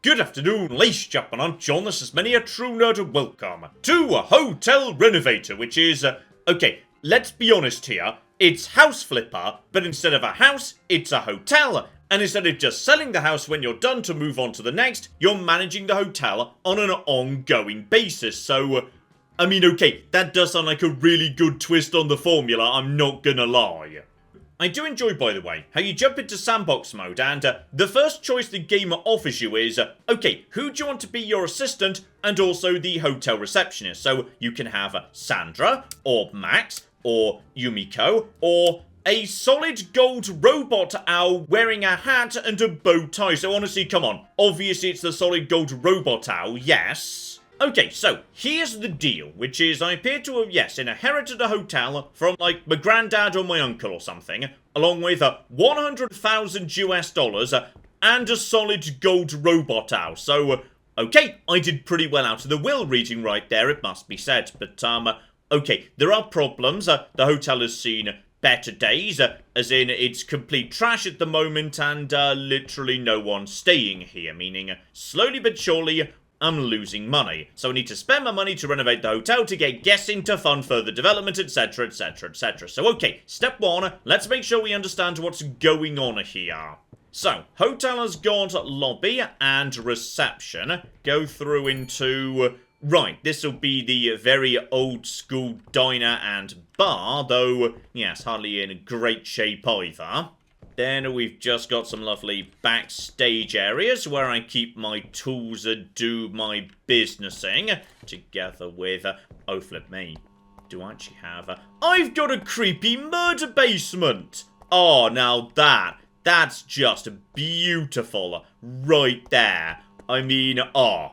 Good afternoon, ladies and gentlemen, I'm John, this is many a true nerd, and welcome to a Hotel Renovator, which is, okay, let's be honest here, it's House Flipper, but instead of a house, it's a hotel, and instead of just selling the house when you're done to move on to the next, you're managing the hotel on an ongoing basis, so, I mean, okay, that does sound like a really good twist on the formula, I'm not gonna lie. I do enjoy, by the way, how you jump into sandbox mode and the first choice the game offers you is, okay, who do you want to be your assistant and also the hotel receptionist? So you can have Sandra, or Max, or Yumiko, or a solid gold robot owl wearing a hat and a bow tie. So honestly, come on, obviously it's the solid gold robot owl, yes. Okay, so, here's the deal, which is I appear to have, yes, inherited a hotel from, like, my granddad or my uncle or something, along with 100,000 US dollars and a solid gold robot owl. So, okay, I did pretty well out of the will reading right there, it must be said. But, okay, there are problems. The hotel has seen better days, as in it's complete trash at the moment and literally no one staying here, meaning slowly but surely I'm losing money, so I need to spend my money to renovate the hotel to get guests to fund further development, etc, etc, etc. So okay, step one, let's make sure we understand what's going on here. So, hotel has got lobby and reception. Go through into... Right, this will be the very old school diner and bar, though, yes, hardly in great shape either. Then we've just got some lovely backstage areas where I keep my tools and do my businessing. Together with, oh flip me, do I actually have I've got a creepy murder basement! Oh, now that's just beautiful right there. I mean, oh,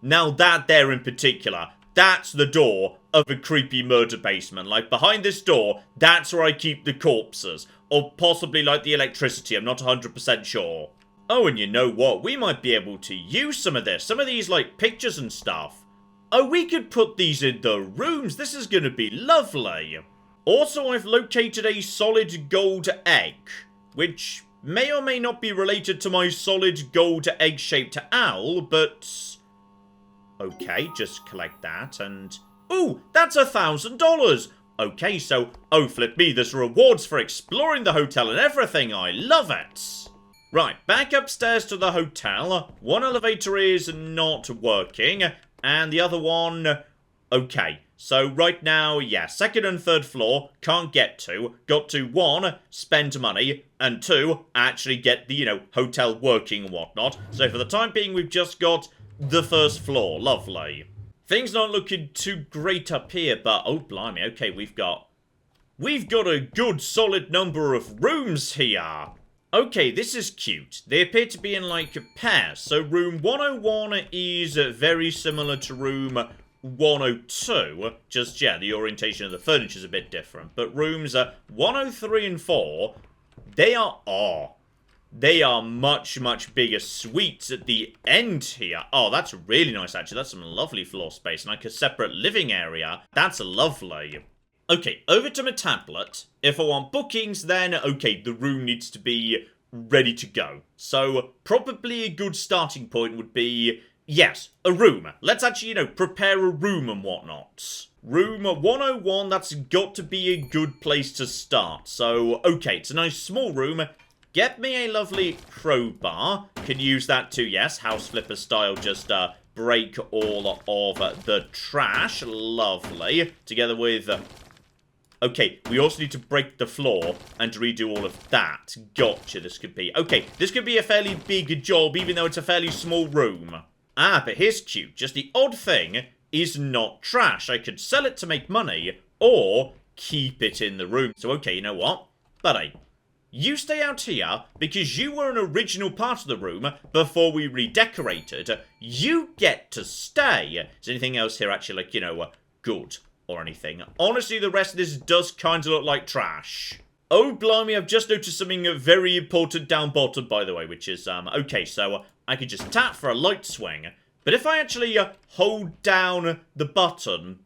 now that there in particular, that's the door of a creepy murder basement. Like, behind this door, that's where I keep the corpses. Or possibly, like, the electricity. I'm not 100% sure. Oh, and you know what? We might be able to use some of this. Some of these, like, pictures and stuff. Oh, we could put these in the rooms. This is gonna be lovely. Also, I've located a solid gold egg, which may or may not be related to my solid gold egg-shaped owl, but... okay, just collect that, and... ooh, that's $1,000! Okay, so, oh flip me, there's rewards for exploring the hotel and everything, I love it! Right, back upstairs to the hotel. One elevator is not working, and the other one... okay, so right now, yeah, second and third floor, can't get to. Got to, one, spend money, and two, actually get the, you know, hotel working and whatnot. So for the time being, we've just got the first floor, lovely. Things not looking too great up here, but oh blimey, okay, we've got a good solid number of rooms here. Okay, this is cute. They appear to be in like pairs. So room 101 is very similar to room 102. Just, yeah, the orientation of the furniture is a bit different. But rooms 103 and 4, they are much, much bigger suites at the end here. Oh, that's really nice, actually. That's some lovely floor space. And like a separate living area. That's lovely. Okay, over to my tablet. If I want bookings, then, okay, the room needs to be ready to go. So, probably a good starting point would be, yes, a room. Let's actually, you know, prepare a room and whatnot. Room 101, that's got to be a good place to start. So, okay, it's a nice small room. Get me a lovely crowbar. Can use that to, yes, House Flipper style, just break all of the trash. Lovely. Together with... okay, we also need to break the floor and redo all of that. Gotcha, this could be... okay, this could be a fairly big job, even though it's a fairly small room. Ah, but here's cute. Just the odd thing is not trash. I could sell it to make money, or keep it in the room. So, okay, you know what? Buddy, you stay out here, because you were an original part of the room before we redecorated. You get to stay. Is anything else here actually, like, you know, good or anything? Honestly, the rest of this does kind of look like trash. Oh, blimey, I've just noticed something very important down bottom, by the way, which is, okay, so I could just tap for a light swing. But if I actually hold down the button...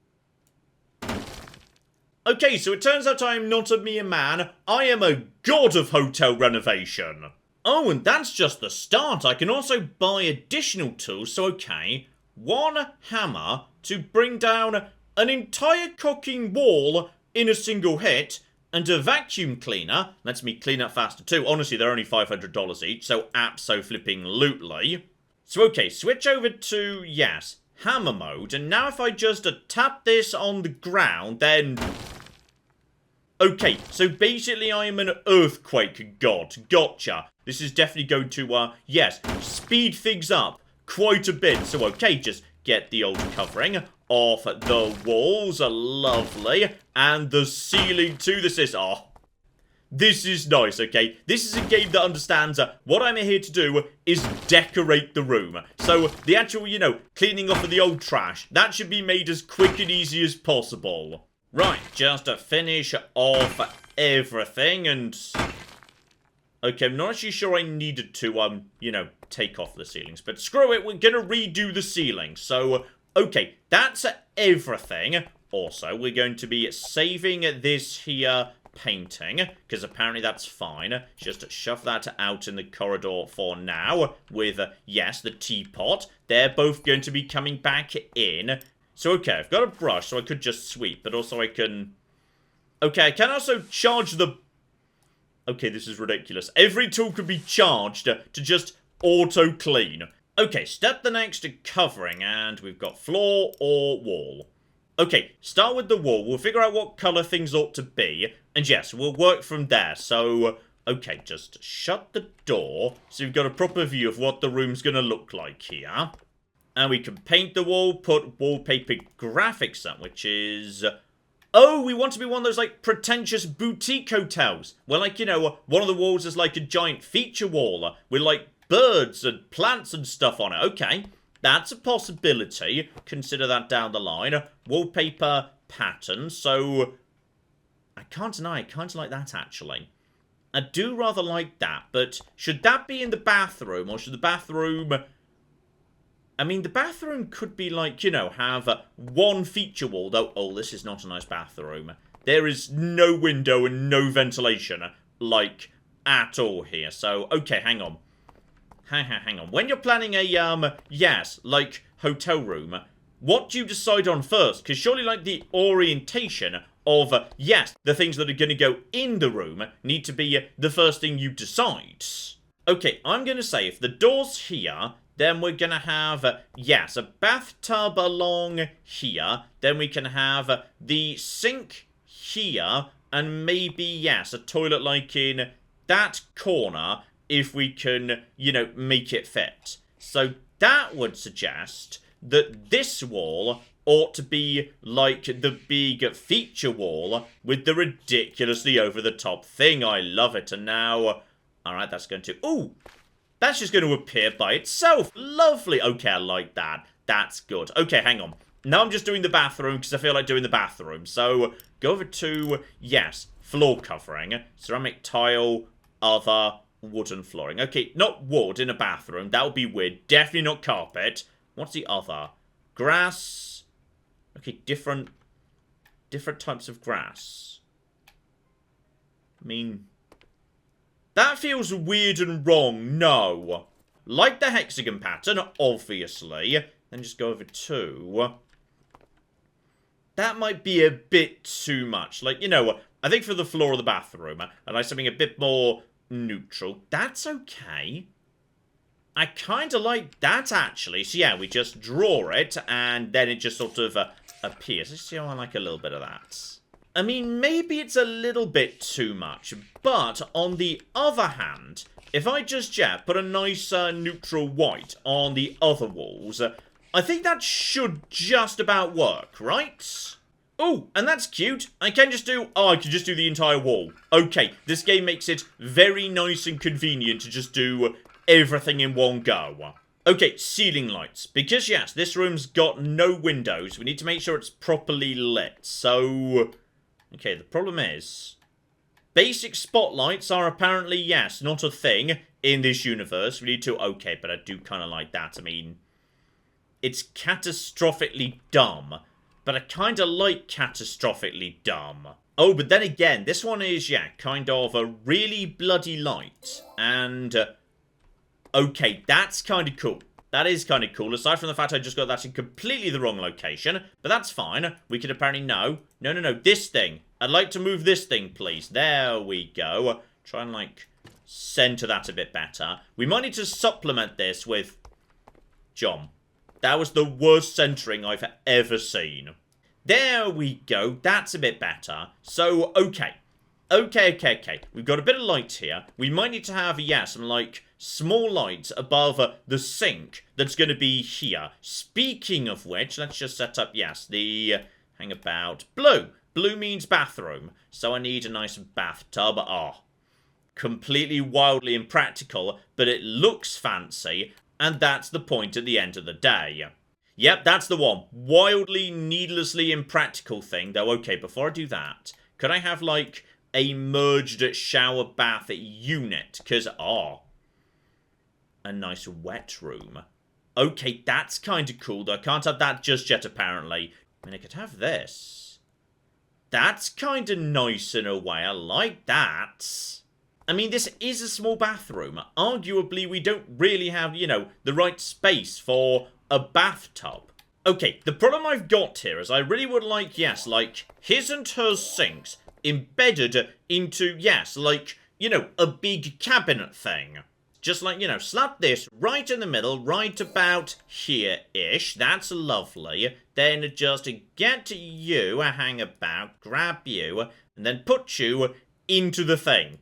okay, so it turns out I am not a mere man. I am a god of hotel renovation. Oh, and that's just the start. I can also buy additional tools. So, okay, one hammer to bring down an entire cooking wall in a single hit, and a vacuum cleaner lets me clean up faster too. Honestly, they're only $500 each, so abso-flipping-lutely. So, okay, switch over to, yes, hammer mode, and now if I just tap this on the ground, then... Okay, so basically I am an earthquake god. Gotcha. This is definitely going to, yes, speed things up quite a bit. So, okay, just get the old covering off the walls. Lovely. And the ceiling too. This is nice, okay? This is a game that understands what I'm here to do is decorate the room. So, the actual, you know, cleaning off of the old trash, that should be made as quick and easy as possible. Right, just to finish off everything, and... Okay, I'm not actually sure I needed to, you know, take off the ceilings, but screw it, we're gonna redo the ceiling. So, okay, that's everything. Also, we're going to be saving this here painting, because apparently that's fine. Just shove that out in the corridor for now, with, yes, the teapot. They're both going to be coming back in. So, okay, I've got a brush, so I could just sweep, but also I can... Okay, I can also charge the... Okay, this is ridiculous. Every tool can be charged to just auto-clean. Okay, step the next to covering, and we've got floor or wall. Okay, start with the wall. We'll figure out what colour things ought to be, and yes, we'll work from there. So, okay, just shut the door, so we've got a proper view of what the room's going to look like here. And we can paint the wall, put wallpaper graphics up, which is... Oh, we want to be one of those, like, pretentious boutique hotels. Where, like, you know, one of the walls is like a giant feature wall with, like, birds and plants and stuff on it. Okay, that's a possibility. Consider that down the line. Wallpaper pattern, so... I can't deny, I kind of like that, actually. I do rather like that, but should that be in the bathroom, or should the bathroom... I mean, the bathroom could be like, you know, have one feature wall, though. Oh, this is not a nice bathroom. There is no window and no ventilation, like, at all here. So, okay, hang on. Hang on. When you're planning a, yes, like, hotel room, what do you decide on first? Because surely, like, the orientation of, yes, the things that are going to go in the room need to be the first thing you decide. Okay, I'm going to say if the door's here... Then we're going to have, yes, a bathtub along here. Then we can have the sink here. And maybe, yes, a toilet like in that corner. If we can, you know, make it fit. So that would suggest that this wall ought to be like the big feature wall with the ridiculously over-the-top thing. I love it. And now, alright, that's going to... Ooh! That's just going to appear by itself. Lovely. Okay, I like that. That's good. Okay, hang on. Now I'm just doing the bathroom because I feel like doing the bathroom. So, go over to, yes, floor covering. Ceramic tile, other, wooden flooring. Okay, not wood in a bathroom. That would be weird. Definitely not carpet. What's the other? Grass. Okay, different types of grass. I mean... That feels weird and wrong. No. Like the hexagon pattern, obviously. Then just go over to... That might be a bit too much. Like, you know, I think for the floor of the bathroom, I like something a bit more neutral. That's okay. I kind of like that, actually. So, yeah, we just draw it, and then it just sort of appears. Let's see how I like a little bit of that. I mean, maybe it's a little bit too much, but on the other hand, if I just, yeah, put a nice neutral white on the other walls, I think that should just about work, right? Oh, and that's cute. I can just do the entire wall. Okay, this game makes it very nice and convenient to just do everything in one go. Okay, ceiling lights. Because, yes, this room's got no windows, we need to make sure it's properly lit, so... Okay, the problem is, basic spotlights are apparently, yes, not a thing in this universe. We need to, okay, but I do kind of like that. I mean, it's catastrophically dumb, but I kind of like catastrophically dumb. Oh, but then again, this one is, yeah, kind of a really bloody light. And, okay, that's kind of cool. That is kind of cool, aside from the fact I just got that in completely the wrong location. But that's fine. We could apparently... No, this thing. I'd like to move this thing, please. There we go. Try and, like, center that a bit better. We might need to supplement this with... John. That was the worst centering I've ever seen. There we go. That's a bit better. So, okay. Okay. We've got a bit of light here. We might need to have, yeah, some, like, small lights above the sink that's going to be here. Speaking of which, let's just set up, yes, the, hang about, blue. Blue means bathroom. So I need a nice bathtub. Oh, completely wildly impractical, but it looks fancy, and that's the point at the end of the day. Yep, that's the one. Wildly, needlessly impractical thing. Though, okay, before I do that, could I have, like, a merged shower bath unit? Because, a nice wet room. Okay, that's kind of cool, though. I can't have that just yet, apparently. I mean, I could have this. That's kind of nice in a way. I like that. I mean, this is a small bathroom. Arguably, we don't really have, you know, the right space for a bathtub. Okay, the problem I've got here is I really would like, yes, like, his and hers sinks embedded into, yes, like, you know, a big cabinet thing. Just like, you know, slap this right in the middle, right about here-ish. That's lovely. Then just get you a hang about, grab you, and then put you into the thing.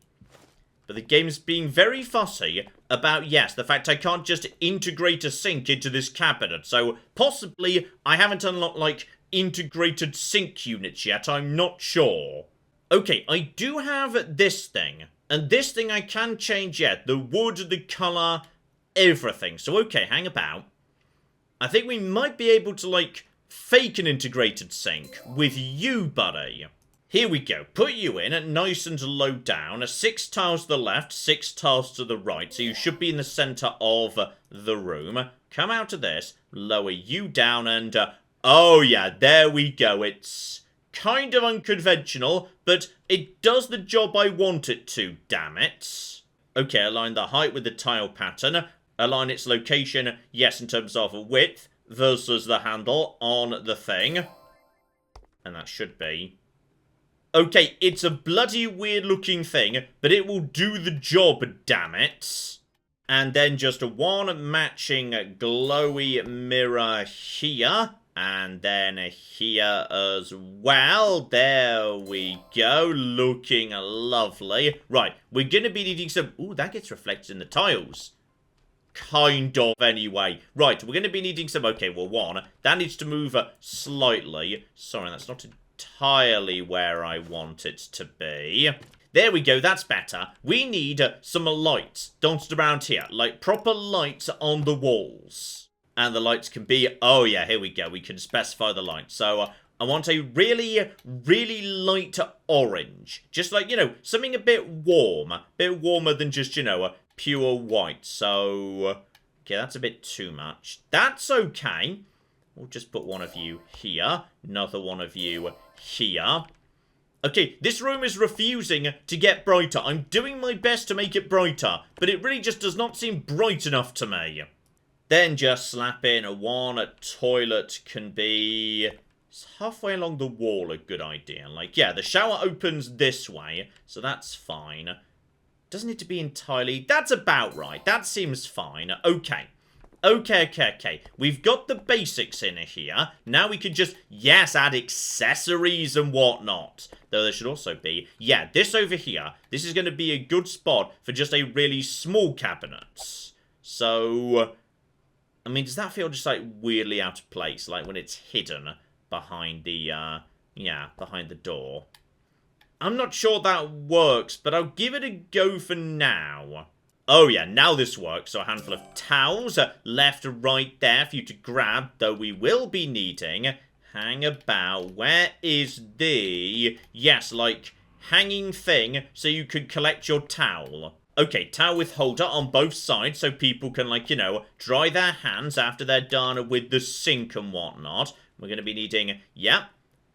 But the game's being very fussy about, yes, the fact I can't just integrate a sink into this cabinet. So, possibly, I haven't unlocked, like, integrated sink units yet. I'm not sure. Okay, I do have this thing. And this thing I can change yet. The wood, the colour, everything. So, okay, hang about. I think we might be able to, like, fake an integrated sink with you, buddy. Here we go. Put you in, nice and low down. 6 tiles to the left, 6 tiles to the right. So you should be in the centre of the room. Come out of this, lower you down, and... oh yeah, there we go. It's kind of unconventional, but it does the job I want it to, damn it. Okay, align the height with the tile pattern. Align its location, yes, in terms of width versus the handle on the thing. And that should be... okay, it's a bloody weird-looking thing, but it will do the job, damn it. And then just one matching glowy mirror here. And then here as well. There we go. Looking lovely. Right, we're going to be needing some... ooh, that gets reflected in the tiles. Kind of, anyway. Right, we're going to be needing some... okay, well, one. That needs to move slightly. Sorry, that's not entirely where I want it to be. There we go, that's better. We need some lights dotted around here. Like, proper lights on the walls. And the lights can be... oh, yeah, here we go. We can specify the light. So, I want a really, really light orange. Just like, you know, something a bit warm. A bit warmer than just, you know, a pure white. So, okay, that's a bit too much. That's okay. We'll just put one of you here. Another one of you here. Okay, this room is refusing to get brighter. I'm doing my best to make it brighter, but it really just does not seem bright enough to me. Then just slap in one toilet can be... it's halfway along the wall a good idea. Like, yeah, the shower opens this way, so that's fine. Doesn't need to be entirely... that's about right. That seems fine. Okay. Okay. We've got the basics in here. Now we can just, yes, add accessories and whatnot. Though there should also be, yeah, this over here. This is going to be a good spot for just a really small cabinet. So, I mean, does that feel just, like, weirdly out of place? Like, when it's hidden behind the, yeah, behind the door. I'm not sure that works, but I'll give it a go for now. Oh yeah, now this works. So a handful of towels, left, right there for you to grab, though we will be needing, hang about, where is the, yes, like, hanging thing so you can collect your towel. Okay, towel with holder on both sides so people can, like, you know, dry their hands after they're done with the sink and whatnot. We're going to be needing, yeah,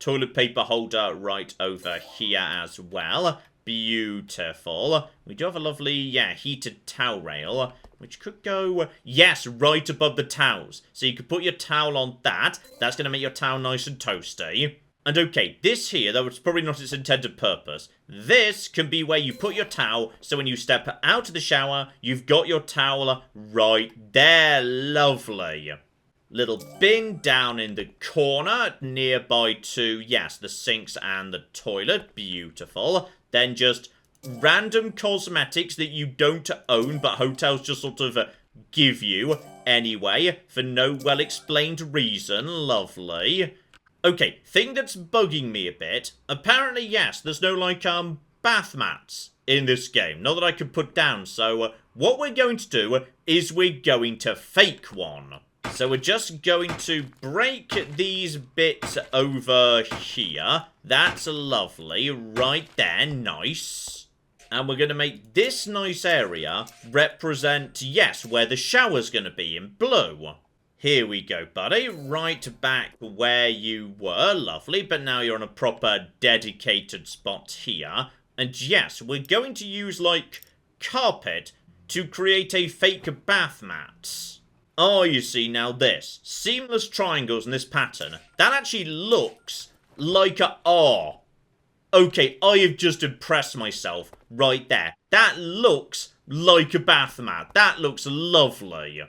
toilet paper holder right over here as well. Beautiful. We do have a lovely, yeah, heated towel rail, which could go, yes, right above the towels. So you could put your towel on that. That's going to make your towel nice and toasty. And okay, this here, though it's probably not its intended purpose, this can be where you put your towel, so when you step out of the shower, you've got your towel right there. Lovely. Little bin down in the corner, nearby to, yes, the sinks and the toilet. Beautiful. Then just random cosmetics that you don't own, but hotels just sort of give you anyway, for no well-explained reason. Lovely. Okay, thing that's bugging me a bit. Apparently, yes, there's no, like, bath mats in this game. Not that I could put down, so what we're going to do is we're going to fake one. So we're just going to break these bits over here. That's lovely. Right there. Nice. And we're going to make this nice area represent, yes, where the shower's going to be in blue. Here we go, buddy. Right back where you were. Lovely. But now you're on a proper dedicated spot here. And yes, we're going to use, like, carpet to create a fake bath mat. Oh, you see, now this. Seamless triangles in this pattern. That actually looks like a... Oh. Okay, I have just impressed myself right there. That looks like a bath mat. That looks lovely.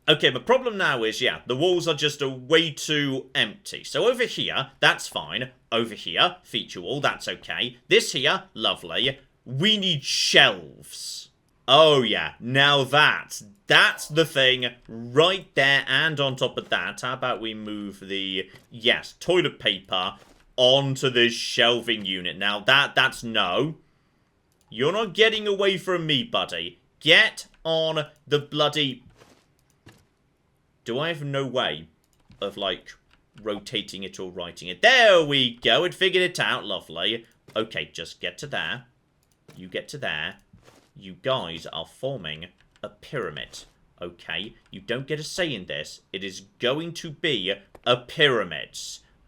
Okay, my problem now is, yeah, the walls are just way too empty. So over here, that's fine. Over here, feature wall, that's okay. This here, lovely. We need shelves. Oh, yeah, now that's the thing right there. And on top of that, how about we move the, yes, toilet paper onto this shelving unit. Now, that's no. You're not getting away from me, buddy. Get on the bloody... Do I have no way of, like, rotating it or writing it? There we go. It figured it out. Lovely. Okay, just get to there. You get to there. You guys are forming a pyramid. Okay? You don't get a say in this. It is going to be a pyramid.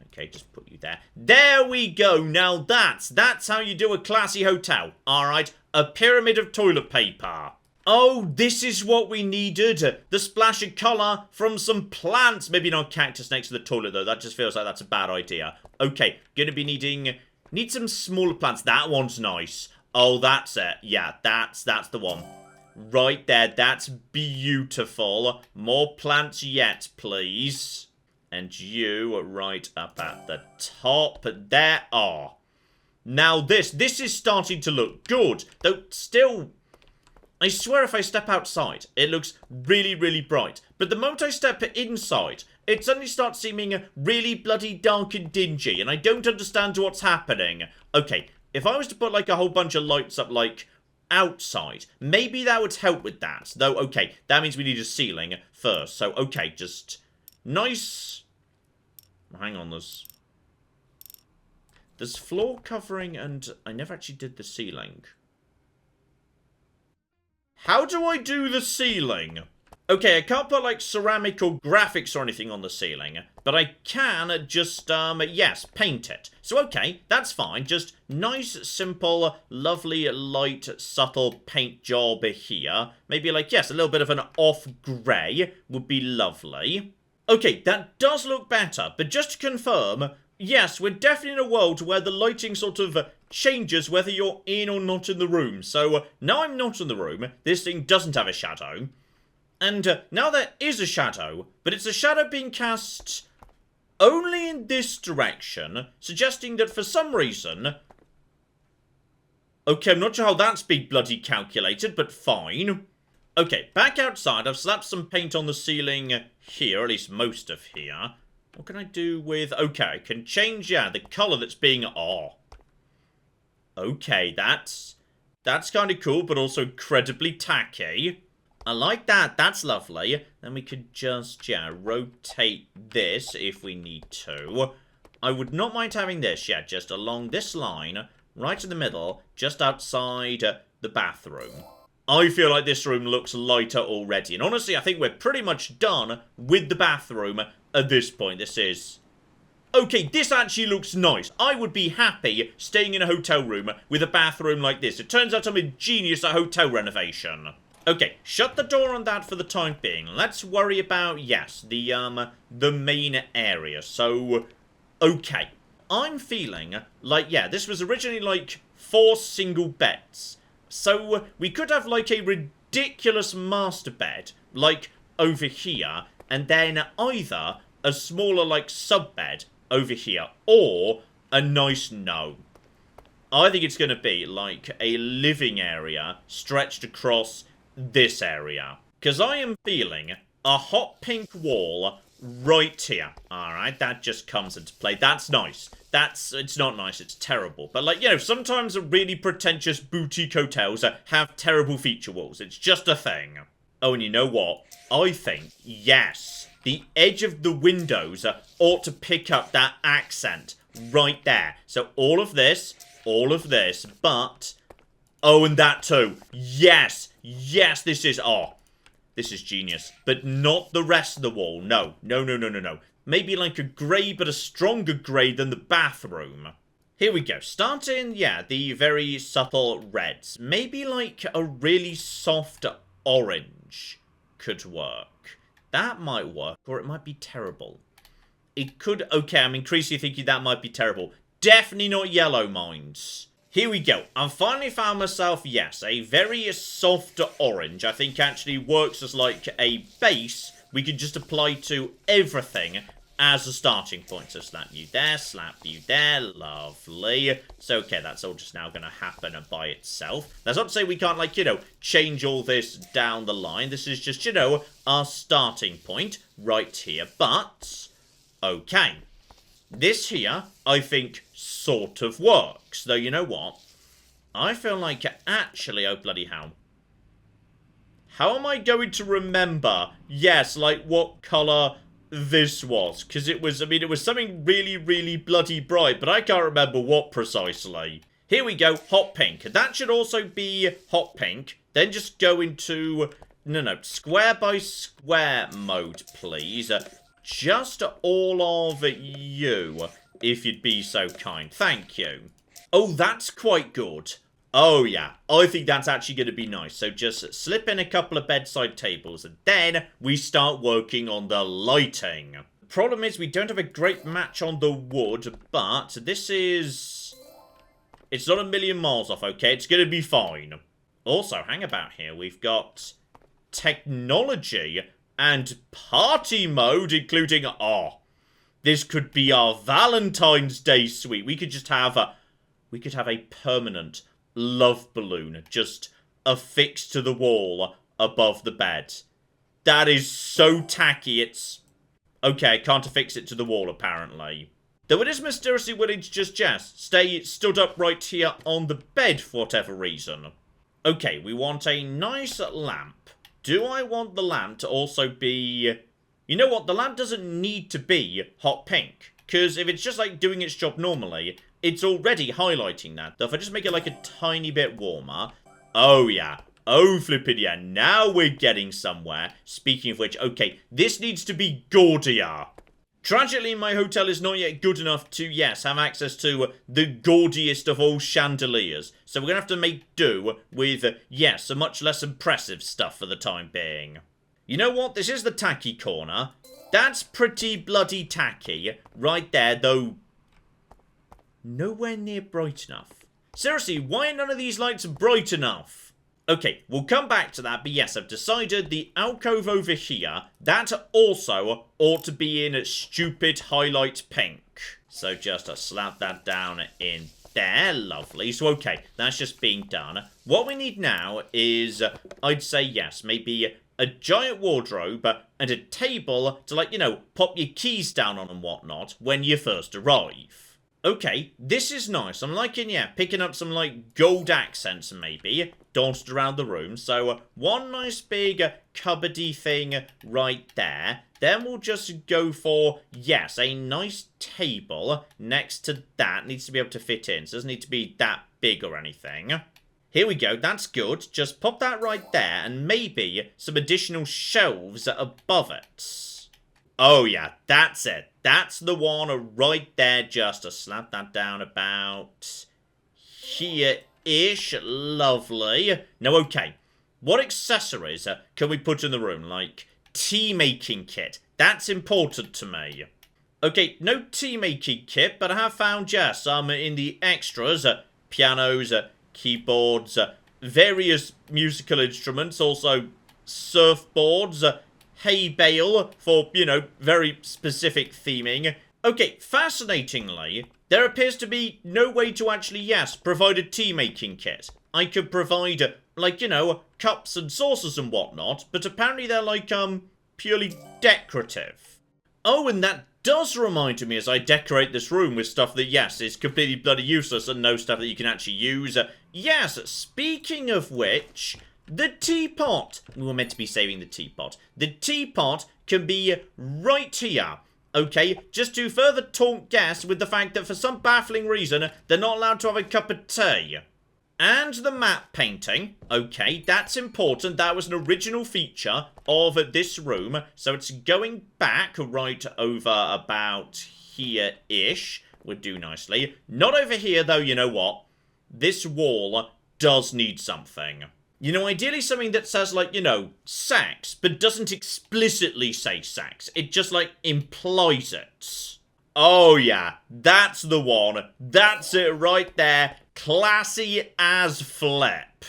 Okay, just put you there. There we go. Now that's how you do a classy hotel. Alright? A pyramid of toilet paper. Oh, this is what we needed. The splash of colour from some plants. Maybe not cactus next to the toilet, though. That just feels like that's a bad idea. Okay, gonna be need some smaller plants. That one's nice. Oh, that's it. Yeah, that's the one. Right there. That's beautiful. More plants yet, please. And you right up at the top. There are. Now this is starting to look good. Though still... I swear if I step outside, it looks really, really bright. But the moment I step inside, it suddenly starts seeming really bloody dark and dingy. And I don't understand what's happening. Okay, if I was to put like a whole bunch of lights up like outside, maybe that would help with that. Though, okay, that means we need a ceiling first. So, okay, just nice... Hang on, there's floor covering and I never actually did the ceiling. How do I do the ceiling? Okay, I can't put, like, ceramic or graphics or anything on the ceiling. But I can just, yes, paint it. So, okay, that's fine. Just nice, simple, lovely, light, subtle paint job here. Maybe, like, yes, a little bit of an off grey would be lovely. Okay, that does look better. But just to confirm... Yes, we're definitely in a world where the lighting sort of changes whether you're in or not in the room. So, now I'm not in the room, this thing doesn't have a shadow. And now there is a shadow, but it's a shadow being cast only in this direction, suggesting that for some reason... Okay, I'm not sure how that's being bloody calculated, but fine. Okay, back outside, I've slapped some paint on the ceiling here, at least most of here. What can I do with... Okay, I can change, yeah, the colour that's being... Oh. Okay, that's kind of cool, but also incredibly tacky. I like that. That's lovely. Then we could just, yeah, rotate this if we need to. I would not mind having this, yeah, just along this line, right in the middle, just outside the bathroom. I feel like this room looks lighter already. And honestly, I think we're pretty much done with the bathroom at this point. This is okay, this actually looks nice. I would be happy staying in a hotel room with a bathroom like this. It turns out I'm a genius at hotel renovation. Okay, shut the door on that for the time being. Let's worry about, yes, the main area. So, okay. I'm feeling like, yeah, this was originally like 4 single beds. So, we could have like a ridiculous master bed, like over here, and then either a smaller like sub bed over here, or a nice no. I think it's going to be like a living area stretched across this area. Because I am feeling a hot pink wall right here. Alright, that just comes into play. That's nice. It's not nice, it's terrible. But like, you know, sometimes really pretentious boutique hotels have terrible feature walls. It's just a thing. Oh, and you know what? I think, yes, the edge of the windows ought to pick up that accent right there. So all of this, but... oh, and that too. Yes, yes, this is... oh, this is genius. But not the rest of the wall. No, no, no, no, no, no. Maybe like a grey, but a stronger grey than the bathroom. Here we go. Starting, yeah, the very subtle reds. Maybe like a really soft orange could work. That might work, or it might be terrible. It could... okay, I'm increasingly thinking that might be terrible. Definitely not yellow, minds. Here we go. I've finally found myself, yes, a very soft orange. I think actually works as like a base we could just apply to everything as a starting point. So slap you there, lovely. So, okay, that's all just now going to happen by itself. That's not to say we can't, like, you know, change all this down the line. This is just, you know, our starting point right here. But, okay. This here, I think, sort of works. Though, you know what? I feel like, actually, oh, bloody hell. How am I going to remember, yes, like, what colour this was? Because it was, I mean, it was something really, really bloody bright, but I can't remember what precisely. Here we go, hot pink. That should also be hot pink. Then just go into, no, square by square mode, please. Just all of you, if you'd be so kind. Thank you. Oh, that's quite good. Oh, yeah. I think that's actually going to be nice. So just slip in a couple of bedside tables, and then we start working on the lighting. The problem is we don't have a great match on the wood, but this is... it's not a million miles off, okay? It's going to be fine. Also, hang about here. We've got technology and party mode, including... oh, this could be our Valentine's Day suite. We could just have a... we could have a permanent love balloon just affixed to the wall above the bed. That is so tacky, it's... okay, I can't affix it to the wall, apparently. Though it is mysteriously willing to just stay stood up right here on the bed for whatever reason. Okay, we want a nice lamp. Do I want the lamp to also be... you know what? The lamp doesn't need to be hot pink. Because if it's just like doing its job normally, it's already highlighting that. Though if I just make it like a tiny bit warmer... oh yeah. Oh flippin' yeah. Now we're getting somewhere. Speaking of which, okay, this needs to be gaudier. Tragically, my hotel is not yet good enough to, yes, have access to the gaudiest of all chandeliers. So we're going to have to make do with, yes, a much less impressive stuff for the time being. You know what? This is the tacky corner. That's pretty bloody tacky. Right there, though... nowhere near bright enough. Seriously, why are none of these lights bright enough? Okay, we'll come back to that, but yes, I've decided the alcove over here, that also ought to be in stupid highlight pink. So just slap that down in there, lovely. So okay, that's just being done. What we need now is, I'd say yes, maybe a giant wardrobe and a table to, like, you know, pop your keys down on and whatnot when you first arrive. Okay, this is nice. I'm liking, yeah, picking up some, like, gold accents, maybe, dotted around the room. So, one nice big cupboardy thing right there. Then we'll just go for, yes, a nice table next to that. Needs to be able to fit in, so it doesn't need to be that big or anything. Here we go, that's good. Just pop that right there, and maybe some additional shelves above it. Oh yeah, that's it. That's the one right there. Just to slap that down about here-ish. Lovely. Now, okay. What accessories can we put in the room? Like, tea-making kit. That's important to me. Okay, no tea-making kit, but I have found, yes, some in the extras. Pianos, keyboards, various musical instruments, also surfboards, hay bale for, you know, very specific theming. Okay, fascinatingly, there appears to be no way to actually, yes, provide a tea-making kit. I could provide, like, you know, cups and saucers and whatnot, but apparently they're, like, purely decorative. Oh, and that does remind me as I decorate this room with stuff that, yes, is completely bloody useless and no stuff that you can actually use. Yes, speaking of which, the teapot. We were meant to be saving the teapot. The teapot can be right here. Okay, just to further taunt guests with the fact that for some baffling reason, they're not allowed to have a cup of tea. And the map painting. Okay, that's important. That was an original feature of this room. So it's going back right over about here-ish. Would do nicely. Not over here, though, you know what? This wall does need something. You know, ideally something that says, like, you know, sex, but doesn't explicitly say sex. It just, like, implies it. Oh, yeah. That's the one. That's it right there. Classy as flip.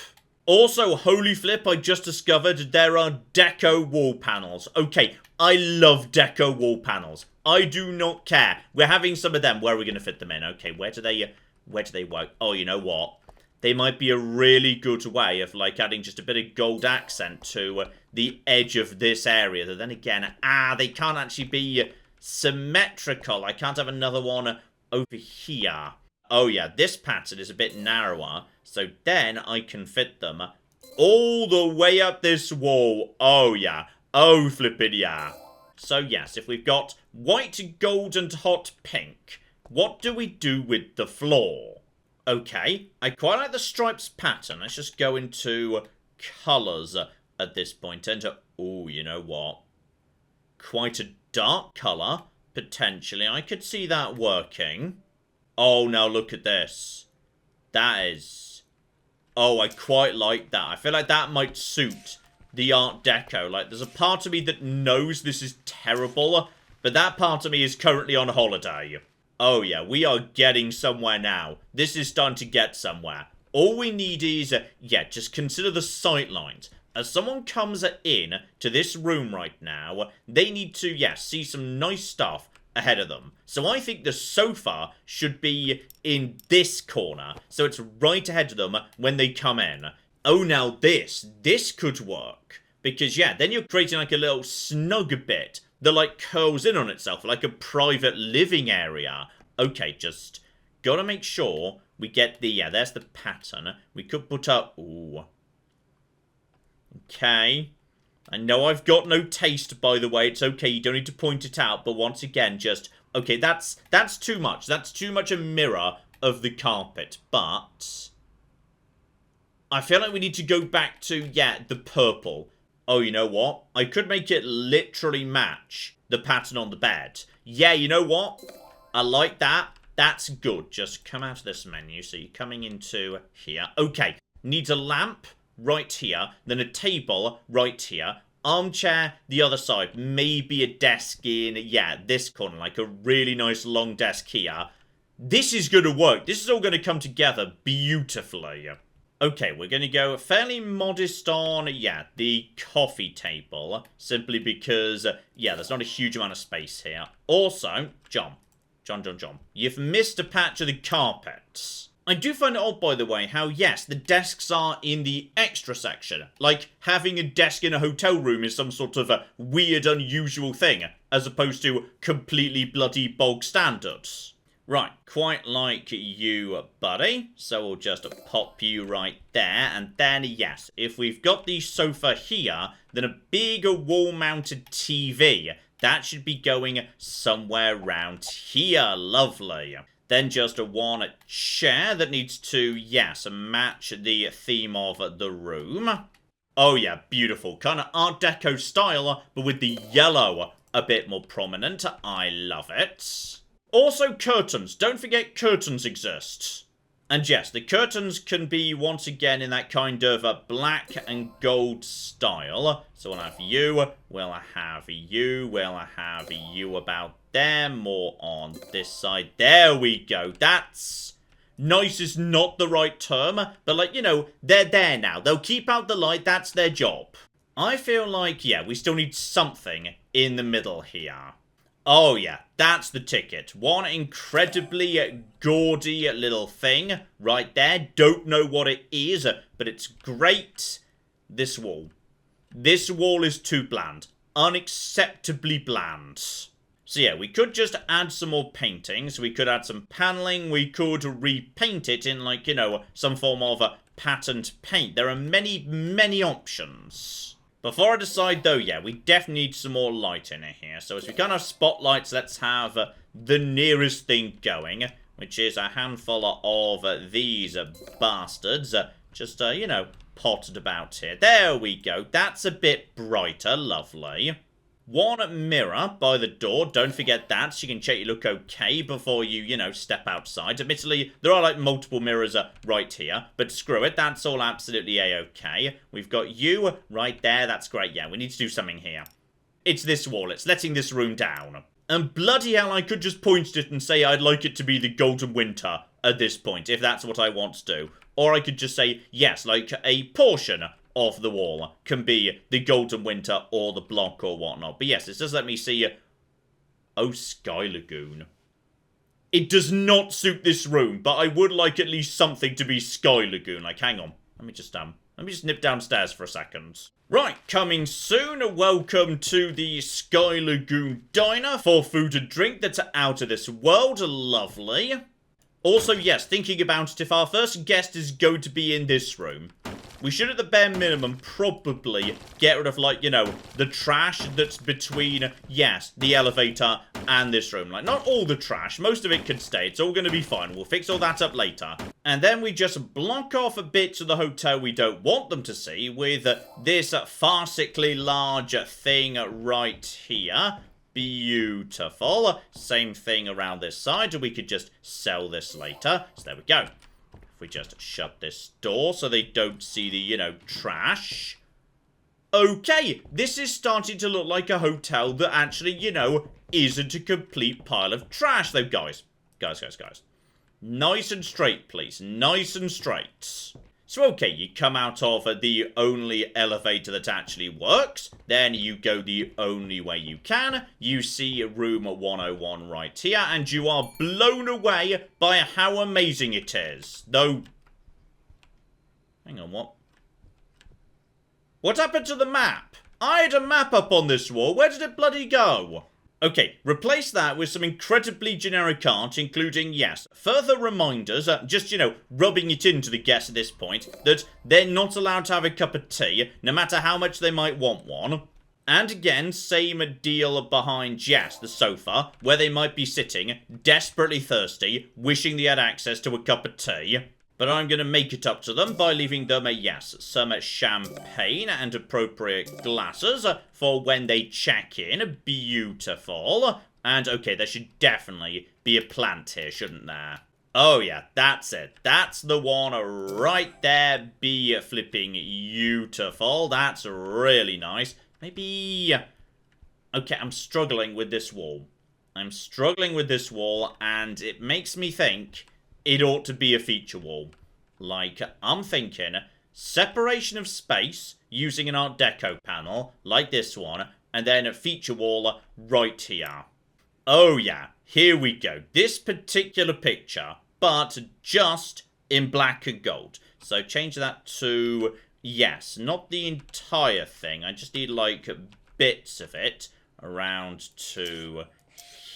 Also, holy flip, I just discovered there are deco wall panels. Okay, I love deco wall panels. I do not care. We're having some of them. Where are we going to fit them in? Okay, where do they work? Oh, you know what? They might be a really good way of, like, adding just a bit of gold accent to the edge of this area. But then again, they can't actually be symmetrical. I can't have another one over here. Oh yeah, this pattern is a bit narrower, so then I can fit them all the way up this wall. Oh yeah, oh flippin' yeah. So yes, if we've got white, gold, and hot pink, what do we do with the floor? Okay, I quite like the stripes pattern. Let's just go into colours at this point. Enter, oh, you know what? Quite a dark colour, potentially. I could see that working. Oh, now look at this. That is... Oh, I quite like that. I feel like that might suit the Art Deco. Like, there's a part of me that knows this is terrible, but that part of me is currently on holiday. Oh, yeah, we are getting somewhere now. This is starting to get somewhere. All we need is, yeah, just consider the sight lines. As someone comes in to this room right now, they need to, yeah, see some nice stuff ahead of them. So I think the sofa should be in this corner, so it's right ahead of them when they come in. Oh, now this could work. Because, yeah, then you're creating like a little snug bit that like curls in on itself, like a private living area. Okay, just gotta make sure we get the, yeah, there's the pattern. We could put up, ooh. Okay. I know I've got no taste, by the way. It's okay, you don't need to point it out. But once again, just... Okay, that's too much. That's too much a mirror of the carpet. But... I feel like we need to go back to, yeah, the purple. Oh, you know what? I could make it literally match the pattern on the bed. Yeah, you know what? I like that. That's good. Just come out of this menu. So you're coming into here. Okay, needs a lamp. Right here, then a table right here, armchair the other side, maybe a desk in, yeah, this corner, like a really nice long desk here. This is going to work. This is all going to come together beautifully. Okay, we're going to go fairly modest on, yeah, the coffee table, simply because, yeah, there's not a huge amount of space here. Also, John, you've missed a patch of the carpet. I do find it odd, by the way, how, yes, the desks are in the extra section. Like, having a desk in a hotel room is some sort of a weird, unusual thing, as opposed to completely bloody bog standards. Right, quite like you, buddy. So we'll just pop you right there. And then, yes, if we've got the sofa here, then a bigger wall-mounted TV. That should be going somewhere around here. Lovely. Then just a one chair that needs to, yes, match the theme of the room. Oh yeah, beautiful. Kind of Art Deco style, but with the yellow a bit more prominent. I love it. Also, curtains. Don't forget curtains exist. And yes, the curtains can be, once again, in that kind of black and gold style. So we'll have you, we'll have you, we'll have you about there, more on this side. There we go. That's... nice is not the right term, but like, you know, they're there now. They'll keep out the light, that's their job. I feel like, yeah, we still need something in the middle here. Oh yeah, that's the ticket. One incredibly gaudy little thing right there. Don't know what it is, but it's great. This wall. This wall is too bland. Unacceptably bland. So yeah, we could just add some more paintings. We could add some paneling. We could repaint it in, like, you know, some form of a patterned paint. There are many, many options. Before I decide, though, yeah, we definitely need some more light in here. So as we kind of have spotlights, let's have the nearest thing going, which is a handful of these bastards. Just, you know, potted about here. There we go. That's a bit brighter. Lovely. One mirror by the door. Don't forget that. So you can check you look okay before you, you know, step outside. Admittedly, there are, like, multiple mirrors right here. But screw it. That's all absolutely a-okay. We've got you right there. That's great. Yeah, we need to do something here. It's this wall. It's letting this room down. And bloody hell, I could just point at it and say I'd like it to be the Golden Winter at this point, if that's what I want to do. Or I could just say, yes, like a portion of the wall can be the Golden Winter or the block or whatnot. But yes, it does let me see... oh, Sky Lagoon. It does not suit this room, but I would like at least something to be Sky Lagoon. Like, hang on. Let me just nip downstairs for a second. Right, coming soon. Welcome to the Sky Lagoon Diner for food and drink that's out of this world. Lovely. Also, yes, thinking about it, if our first guest is going to be in this room, we should, at the bare minimum, probably get rid of, like, you know, the trash that's between, yes, the elevator and this room. Like, not all the trash. Most of it can stay. It's all going to be fine. We'll fix all that up later. And then we just block off a bit of the hotel we don't want them to see with this farcically large thing right here. Beautiful. Same thing around this side. We could just sell this later. So there we go. If we just shut this door so they don't see the, you know, trash. Okay, this is starting to look like a hotel that actually, you know, isn't a complete pile of trash, though, guys. Guys. Nice and straight, please. Nice and straight. So, okay, you come out of the only elevator that actually works. Then you go the only way you can. You see room 101 right here. And you are blown away by how amazing it is. Though... hang on, what? What happened to the map? I had a map up on this wall. Where did it bloody go? Okay, replace that with some incredibly generic art, including, yes, further reminders, just, you know, rubbing it into the guests at this point, that they're not allowed to have a cup of tea, no matter how much they might want one. And again, same deal behind, yes, the sofa, where they might be sitting, desperately thirsty, wishing they had access to a cup of tea. But I'm going to make it up to them by leaving them, yes, some champagne and appropriate glasses for when they check in. Beautiful. And, okay, there should definitely be a plant here, shouldn't there? Oh, yeah, that's it. That's the one right there. Be flipping beautiful. That's really nice. Maybe... okay, I'm struggling with this wall. I'm struggling with this wall, and it makes me think... it ought to be a feature wall. Like, I'm thinking, separation of space using an Art Deco panel, like this one, and then a feature wall right here. Oh yeah, here we go. This particular picture, but just in black and gold. So change that to, yes, not the entire thing. I just need, like, bits of it around to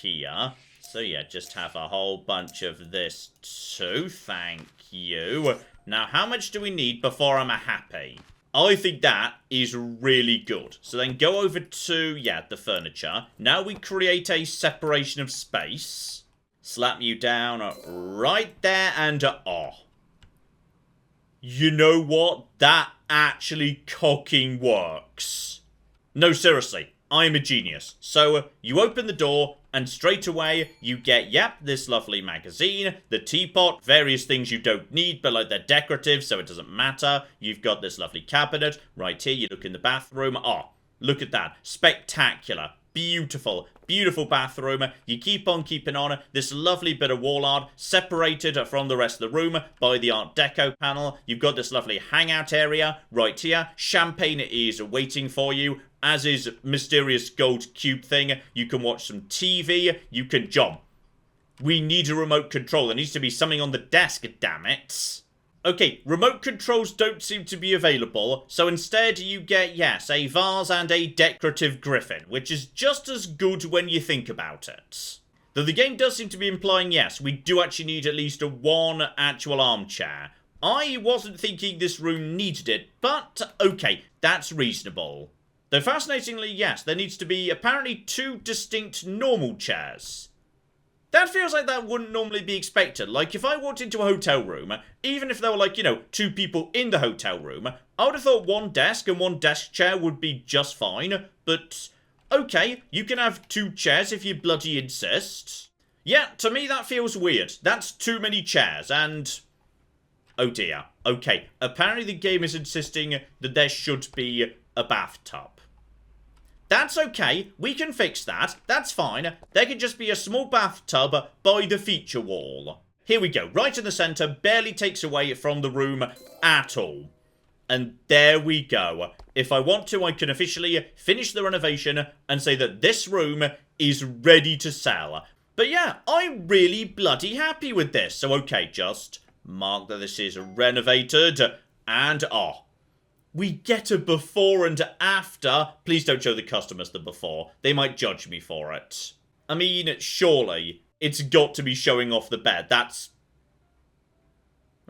here. So yeah, just have a whole bunch of this too. Thank you. Now, how much do we need before I'm happy? I think that is really good. So then go over to, yeah, the furniture. Now we create a separation of space. Slap you down right there and, oh. You know what? That actually cocking works. No, seriously. I'm a genius. So you open the door and straight away you get, yep, this lovely magazine, the teapot, various things you don't need but like they're decorative so it doesn't matter. You've got this lovely cabinet right here. You look in the bathroom. Oh, look at that. Spectacular. Beautiful. Beautiful bathroom. You keep on keeping on. This lovely bit of wall art separated from the rest of the room by the Art Deco panel. You've got this lovely hangout area right here. Champagne is waiting for you, as is mysterious gold cube thing. You can watch some TV. You can jump. We need a remote control. There needs to be something on the desk, damn it. Okay, remote controls don't seem to be available, so instead you get, yes, a vase and a decorative griffin, which is just as good when you think about it. Though the game does seem to be implying, yes, we do actually need at least one actual armchair. I wasn't thinking this room needed it, but okay, that's reasonable. Though fascinatingly, yes, there needs to be apparently 2 distinct normal chairs. That feels like that wouldn't normally be expected. Like, if I walked into a hotel room, even if there were, like, 2 people in the hotel room, I would have thought 1 desk and 1 desk chair would be just fine. But, okay, you can have 2 chairs if you bloody insist. Yeah, to me that feels weird. That's too many chairs, and... oh dear. Okay, apparently the game is insisting that there should be a bathtub. That's okay, we can fix that, that's fine. There can just be a small bathtub by the feature wall. Here we go, right in the centre, barely takes away from the room at all. And there we go. If I want to, I can officially finish the renovation and say that this room is ready to sell. But yeah, I'm really bloody happy with this. So okay, just mark that this is renovated, and we get a before and after. Please don't show the customers the before. They might judge me for it. I mean, surely it's got to be showing off the bed. That's...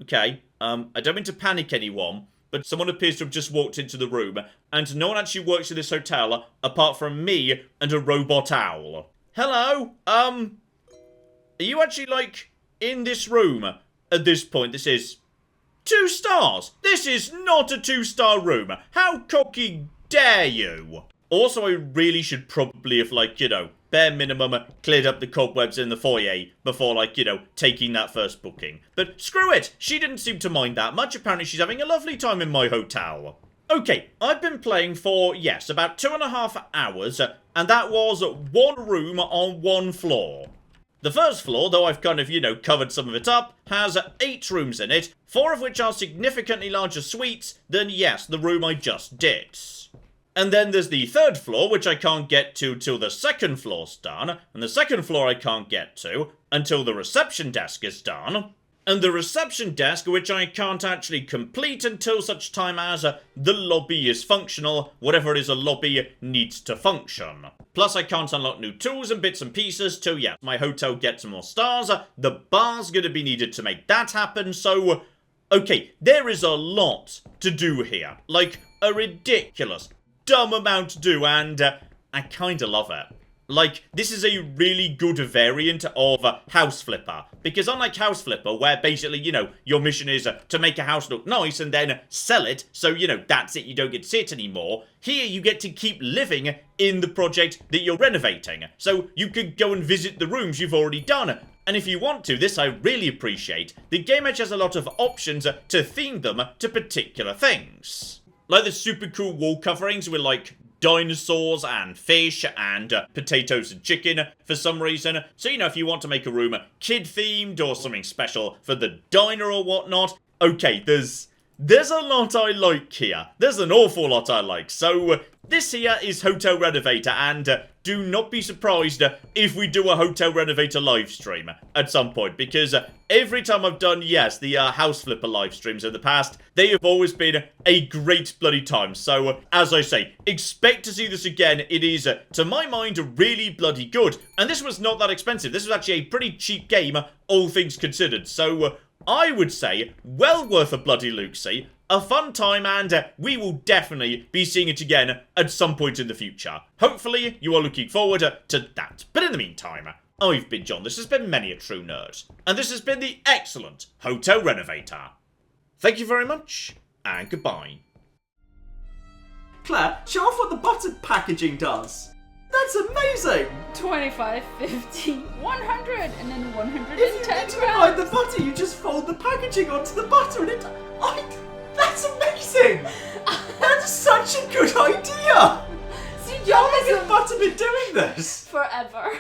okay. I don't mean to panic anyone, but someone appears to have just walked into the room, and no one actually works in this hotel apart from me and a robot owl. Hello? Are you actually, like, in this room at this point? This is... 2 stars! This is not a 2-star room! How cocky dare you! Also, I really should probably have, like, bare minimum, cleared up the cobwebs in the foyer before, like, taking that first booking. But screw it! She didn't seem to mind that much. Apparently she's having a lovely time in my hotel. Okay, I've been playing for, yes, about 2.5 hours, and that was 1 room on 1 floor. The first floor, though I've kind of, covered some of it up, has 8 rooms in it, 4 of which are significantly larger suites than, yes, the room I just did. And then there's the 3rd floor, which I can't get to till the 2nd floor's done, and the 2nd floor I can't get to until the reception desk is done, and the reception desk, which I can't actually complete until such time as the lobby is functional. Whatever it is a lobby needs to function. Plus, I can't unlock new tools and bits and pieces till, yeah, my hotel gets more stars. The bar's gonna be needed to make that happen, so... okay, there is a lot to do here. Like, a ridiculous, dumb amount to do, and I kinda love it. Like, this is a really good variant of House Flipper. Because unlike House Flipper, where basically, your mission is to make a house look nice and then sell it, so, that's it, you don't get to see it anymore. Here, you get to keep living in the project that you're renovating. So, you could go and visit the rooms you've already done. And if you want to, this I really appreciate, the game edge has a lot of options to theme them to particular things. Like the super cool wall coverings with, like, dinosaurs and fish and potatoes and chicken for some reason. So, if you want to make a room kid-themed or something special for the diner or whatnot, okay, there's a lot I like here. There's an awful lot I like. So, this here is Hotel Renovator, and do not be surprised if we do a Hotel Renovator live stream at some point, because every time I've done, yes, the House Flipper live streams in the past, they have always been a great bloody time. So, as I say, expect to see this again. It is, to my mind, really bloody good. And this was not that expensive. This was actually a pretty cheap game, all things considered. So, I would say, well worth a bloody look-see. A fun time, and we will definitely be seeing it again at some point in the future. Hopefully, you are looking forward to that. But in the meantime, I've been John, this has been Many a True Nerd, and this has been the excellent Hotel Renovator. Thank you very much, and goodbye. Claire, show off what the butter packaging does. That's amazing! 25, 50, 100, and then 110 If you need to buy the butter, you just fold the packaging onto the butter and that's amazing! That's such a good idea! See, How John long is has butter been doing this? forever.